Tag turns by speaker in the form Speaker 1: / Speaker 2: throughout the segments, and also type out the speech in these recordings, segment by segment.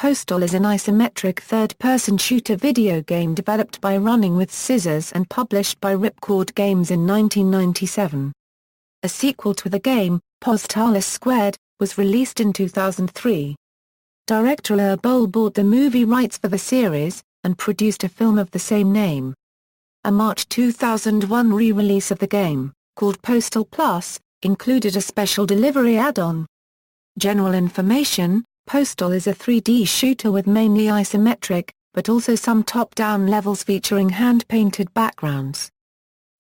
Speaker 1: Postal is an isometric third-person shooter video game developed by Running with Scissors and published by Ripcord Games in 1997. A sequel to the game, Postal², was released in 2003. Director Uwe Boll bought the movie rights for the series, and produced a film of the same name. A March 2001 re-release of the game, called Postal Plus, included a special delivery add-on. General information: Postal is a 3D shooter with mainly isometric, but also some top-down levels featuring hand-painted backgrounds.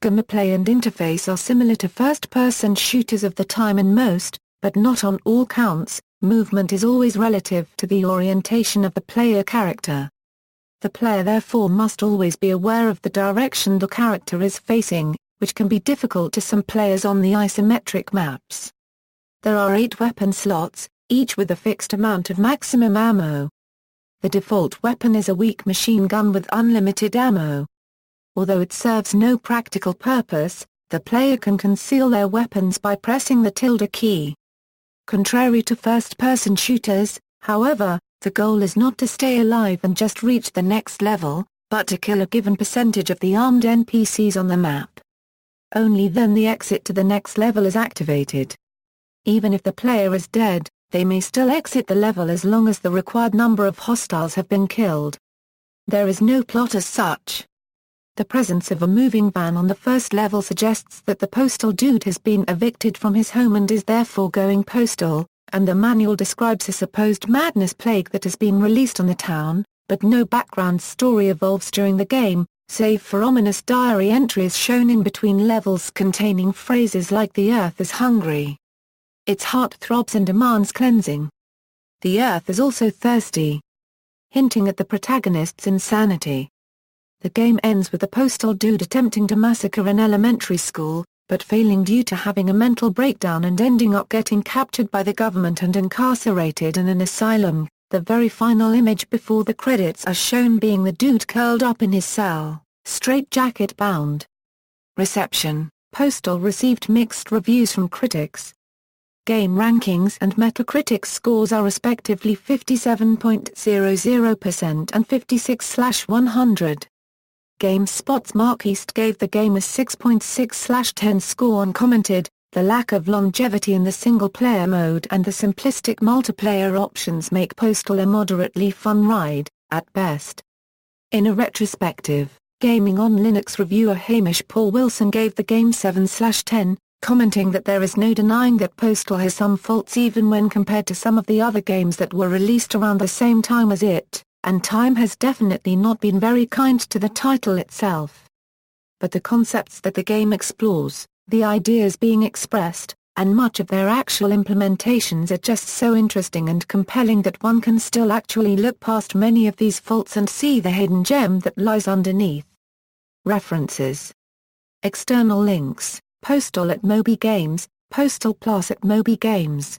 Speaker 1: Gameplay and interface are similar to first-person shooters of the time in most, but not on all counts. Movement is always relative to the orientation of the player character. The player therefore must always be aware of the direction the character is facing, which can be difficult to some players on the isometric maps. There are 8 weapon slots, each with a fixed amount of maximum ammo. The default weapon is a weak machine gun with unlimited ammo. Although it serves no practical purpose, the player can conceal their weapons by pressing the tilde key. Contrary to first-person shooters, however, the goal is not to stay alive and just reach the next level, but to kill a given percentage of the armed NPCs on the map. Only then the exit to the next level is activated. Even if the player is dead, they may still exit the level as long as the required number of hostiles have been killed. There is no plot as such. The presence of a moving van on the first level suggests that the postal dude has been evicted from his home and is therefore going postal, and the manual describes a supposed madness plague that has been released on the town, but no background story evolves during the game, save for ominous diary entries shown in between levels containing phrases like "The Earth is hungry." Its heart throbs and demands cleansing. The Earth is also thirsty. Hinting at the protagonist's insanity. The game ends with the postal dude attempting to massacre an elementary school, but failing due to having a mental breakdown and ending up getting captured by the government and incarcerated in an asylum, the very final image before the credits are shown being the dude curled up in his cell, straitjacket bound. Reception: Postal received mixed reviews from critics. Game rankings and Metacritic scores are respectively 57.00% and 56/100. GameSpot's Mark East gave the game a 6.6/10 score and commented, "The lack of longevity in the single-player mode and the simplistic multiplayer options make Postal a moderately fun ride, at best." In a retrospective, Gaming on Linux reviewer Hamish Paul Wilson gave the game 7/10, commenting that there is no denying that Postal has some faults even when compared to some of the other games that were released around the same time as it, and time has definitely not been very kind to the title itself. But the concepts that the game explores, the ideas being expressed, and much of their actual implementations are just so interesting and compelling that one can still actually look past many of these faults and see the hidden gem that lies underneath. References. External links: Postal at Moby Games, Postal Plus at Moby Games.